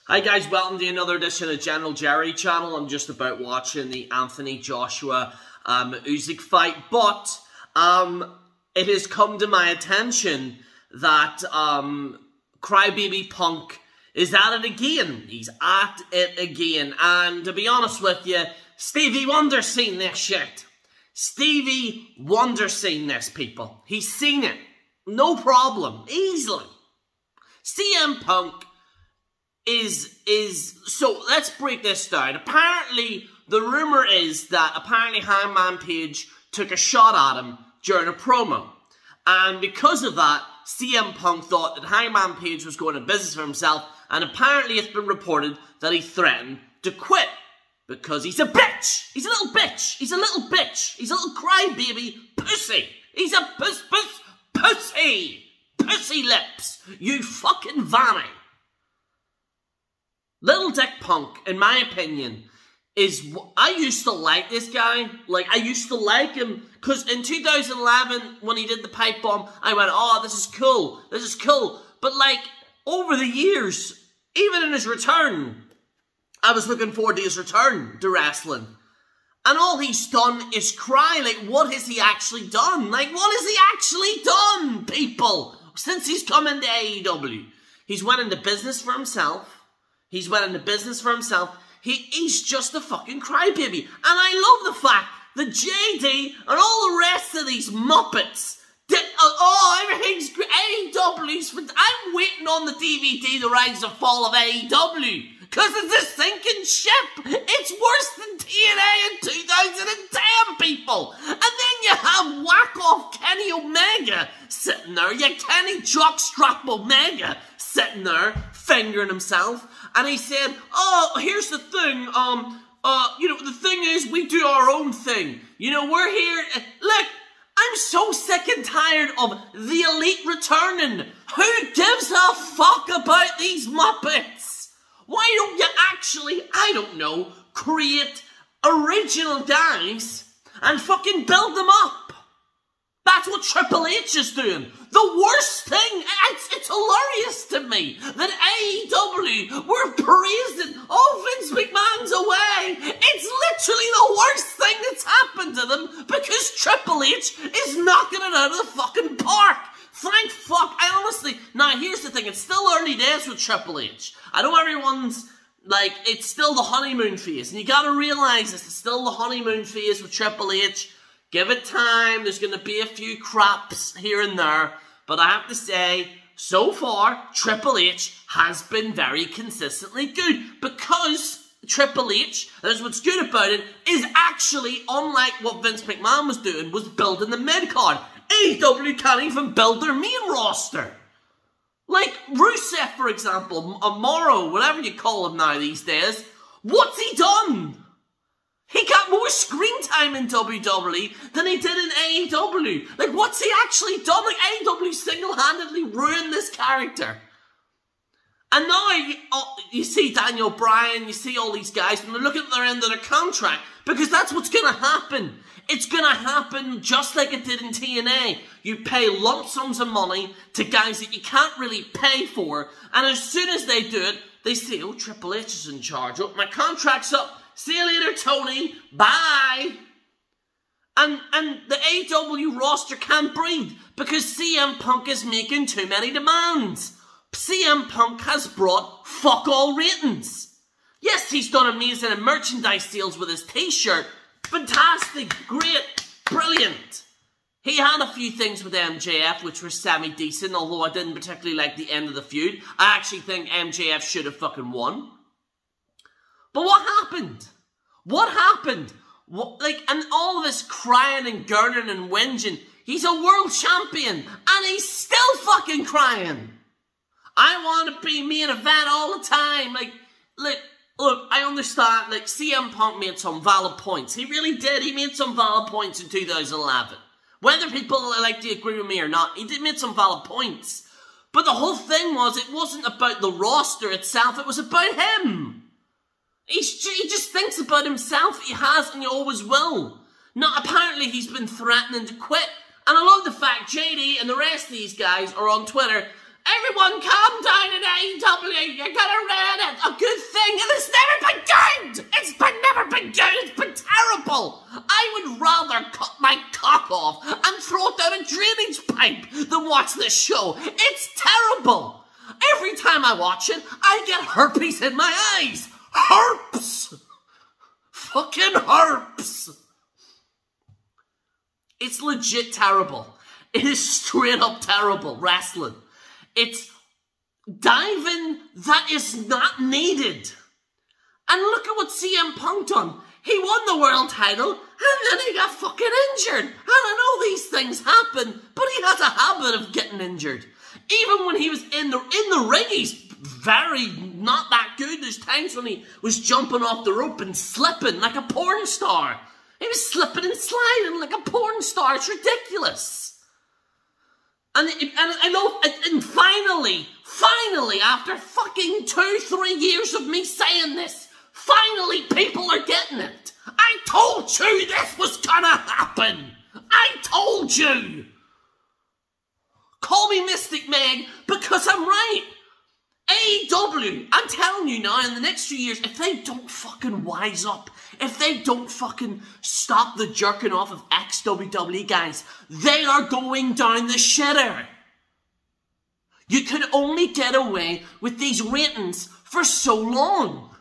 Hi guys, welcome to another edition of General Jerry channel. I'm just about watching the Anthony Joshua Usyk fight, but it has come to my attention that Crybaby Punk is at it again. He's at it again, and to be honest with you, Stevie Wonder's seen this shit. Stevie Wonder's seen this, people. He's seen it. No problem. Easily. CM Punk so let's break this down. Apparently, the rumor is that apparently Hangman Page took a shot at him during a promo. And because of that, CM Punk thought that Hangman Page was going to business for himself, and apparently it's been reported that he threatened to quit. Because he's a bitch! He's a little bitch! He's a little bitch! He's a little crybaby pussy! He's a pussy! Pussy lips! You fucking vanny! Little Dick Punk, in my opinion, I used to like this guy. Like, I used to like him, because in 2011, when he did the pipe bomb, I went, oh, this is cool. This is cool. But, like, over the years, even in his return, I was looking forward to his return to wrestling. And all he's done is cry. Like, what has he actually done? Like, what has he actually done, people? Since he's come into AEW. He's went into business for himself. He's went into business for himself. He's just a fucking crybaby. And I love the fact that JD and all the rest of these Muppets did, everything's great. AEW's, I'm waiting on the DVD, The Rise and Fall of AEW. Because it's a sinking ship. It's worse than TNA in 2010, people. And then you have whack-off Kenny Omega sitting there. You Kenny Jockstrap Omega sitting there, fingering himself. And he said, oh, here's the thing, you know, the thing is, we do our own thing. You know, we're here, look, I'm so sick and tired of the Elite returning. Who gives a fuck about these Muppets? Why don't you actually, I don't know, create original guys and fucking build them up? That's what Triple H is doing. The worst thing, it's hilarious to me that AEW were praising, oh, Vince McMahon's away. It's literally the worst thing that's happened to them because Triple H is knocking it out of the fucking park. Thank fuck. I honestly, now here's the thing, it's still early days with Triple H. I know everyone's like, it's still the honeymoon phase, and you gotta realize it's still the honeymoon phase with Triple H. Give it time, there's going to be a few craps here and there, but I have to say, so far, Triple H has been very consistently good, because Triple H, that's what's good about it, is actually, unlike what Vince McMahon was doing, was building the mid-card. AEW can't even build their main roster. Like Rusev, for example, Morrow, whatever you call him now these days, what's he done? He got more screen time in WWE than he did in AEW. Like, what's he actually done? Like, AEW single-handedly ruined this character. And now you see Daniel Bryan, you see all these guys, and they're looking at their end of their contract, because that's what's going to happen. It's going to happen just like it did in TNA. You pay lump sums of money to guys that you can't really pay for, and as soon as they do it, they say, oh, Triple H is in charge. Oh, my contract's up. See you later, Tony. Bye. And the AEW roster can't breathe because CM Punk is making too many demands. CM Punk has brought fuck all ratings. Yes, he's done amazing in merchandise sales with his t-shirt. Fantastic, great, brilliant. He had a few things with MJF which were semi-decent, although I didn't particularly like the end of the feud. I actually think MJF should have fucking won. But what happened? What happened? And all of this crying and gurning and whinging. He's a world champion, and he's still fucking crying. I want to be main event all the time. Like, look, I understand, like, CM Punk made some valid points. He really did. He made some valid points in 2011. Whether people like to agree with me or not, he did make some valid points. But the whole thing was, it wasn't about the roster itself, it was about him. He just thinks about himself. He has, and he always will. Now, apparently he's been threatening to quit. And I love the fact JD and the rest of these guys are on Twitter Everyone calm down in AEW. You're gonna ruin it. A good thing. And it's never been good. Never been good. It's been terrible. I would rather cut my cock off and throw it down a drainage pipe than watch this show. It's terrible. Every time I watch it, I get herpes in my eyes. Herpes. Fucking herpes. It's legit terrible. It is straight up terrible wrestling. It's diving that is not needed. And look at what CM Punk done. He won the world title and then he got fucking injured. And I know these things happen, but he has a habit of getting injured. Even when he was in the ring, he's very not that good. There's times when he was jumping off the rope and slipping like a porn star. He was slipping and sliding like a porn star. It's ridiculous. And I know, and finally, after fucking 2-3 years of me saying this, finally people are getting it. I told you this was gonna happen. I told you. Call me Mystic Meg because I'm right. AEW, I'm telling you now, in the next few years, if they don't fucking wise up, if they don't fucking stop the jerking off of ex-WWE guys, they are going down the shitter. You could only get away with these ratings for so long.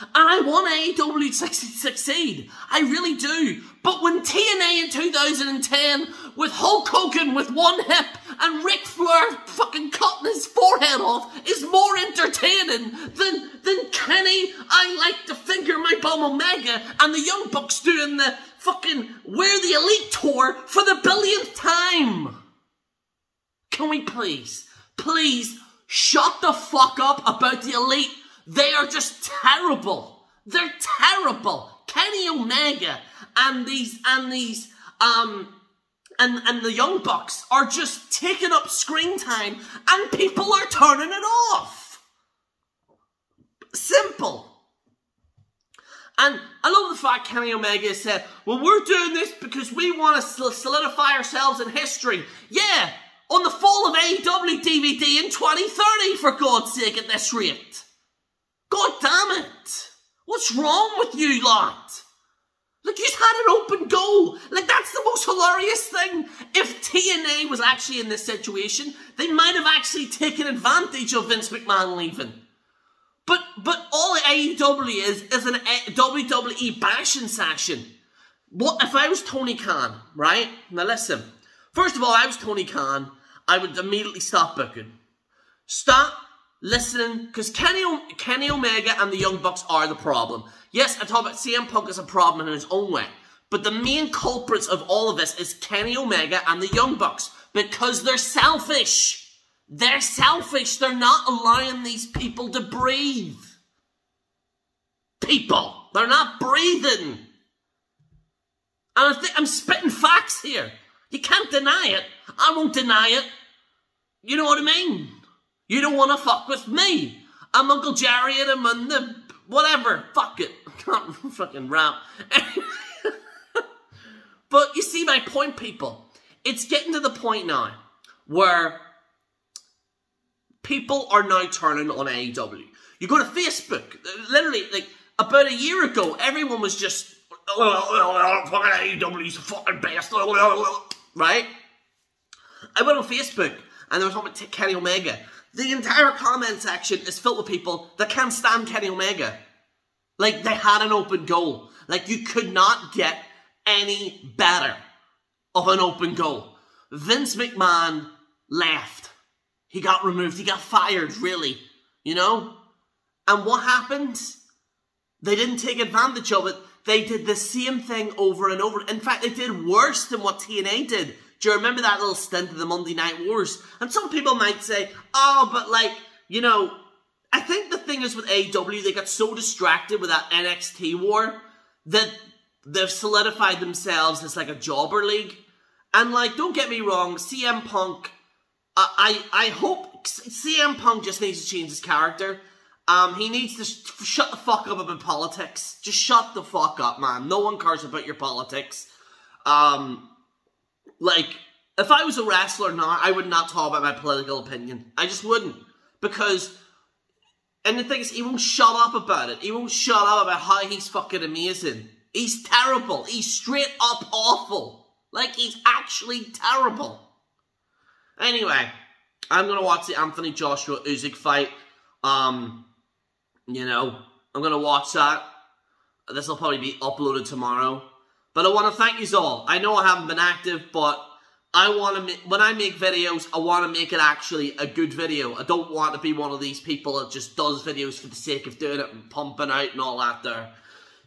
And I want AEW to succeed. I really do. But when TNA in 2010, with Hulk Hogan with one hip and Ric Flair fucking cutting his forehead off, is more entertaining than Kenny, I like to finger my bum Omega, and the Young Bucks doing the fucking We're the Elite tour for the billionth time. Can we please shut the fuck up about the Elite? They are just terrible. They're terrible. Kenny Omega and the Young Bucks are just taking up screen time and people are turning it off. Simple. And I love the fact Kenny Omega said, well, we're doing this because we want to solidify ourselves in history. Yeah, on the fall of AEW DVD in 2030, for God's sake, at this rate. God damn it! What's wrong with you lot? Like, you just had an open goal. Like, that's the most hilarious thing. If TNA was actually in this situation, they might have actually taken advantage of Vince McMahon leaving. But all AEW is an WWE bashing session. What if I was Tony Khan, right? Now listen. First of all, I was Tony Khan, I would immediately stop booking. Stop listening, because Kenny Omega and the Young Bucks are the problem. Yes, I talk about CM Punk as a problem in his own way, but the main culprits of all of this is Kenny Omega and the Young Bucks, because they're selfish. They're selfish. They're not allowing these people to breathe. People, they're not breathing. And I'm spitting facts here. You can't deny it. I won't deny it. You know what I mean? You don't want to fuck with me. I'm Uncle Jerry and I'm on the whatever. Fuck it. I can't fucking rap. But you see my point, people. It's getting to the point now where people are now turning on AEW. You go to Facebook. Literally, like, about a year ago, everyone was just, fucking AEW's the fucking best. Right? I went on Facebook and there was talking about Kenny Omega. The entire comment section is filled with people that can't stand Kenny Omega. Like, they had an open goal. Like, you could not get any better of an open goal. Vince McMahon left. He got removed. He got fired, really. You know? And what happened? They didn't take advantage of it. They did the same thing over and over. In fact, they did worse than what TNA did. Do you remember that little stint of the Monday Night Wars? And some people might say, oh, but like, you know, I think the thing is with AEW, they got so distracted with that NXT war that they've solidified themselves as like a jobber league. And like, don't get me wrong, CM Punk, I hope CM Punk just needs to change his character. He needs to shut the fuck up about politics. Just shut the fuck up, man. No one cares about your politics. Like, if I was a wrestler now, I would not talk about my political opinion. I just wouldn't. Because, and the thing is, he won't shut up about it. He won't shut up about how he's fucking amazing. He's terrible. He's straight up awful. Like, he's actually terrible. Anyway, I'm going to watch the Anthony Joshua Usyk fight. You know, I'm going to watch that. This will probably be uploaded tomorrow. But I want to thank you all. I know I haven't been active, but I want to when I make videos, I want to make it actually a good video. I don't want to be one of these people that just does videos for the sake of doing it and pumping out and all that there.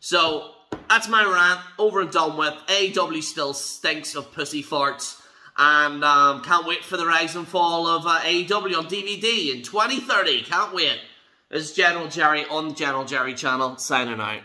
So, that's my rant. Over and done with. AEW still stinks of pussy farts. And can't wait for the rise and fall of AEW on DVD in 2030. Can't wait. This is General Jerry on the General Jerry channel, signing out.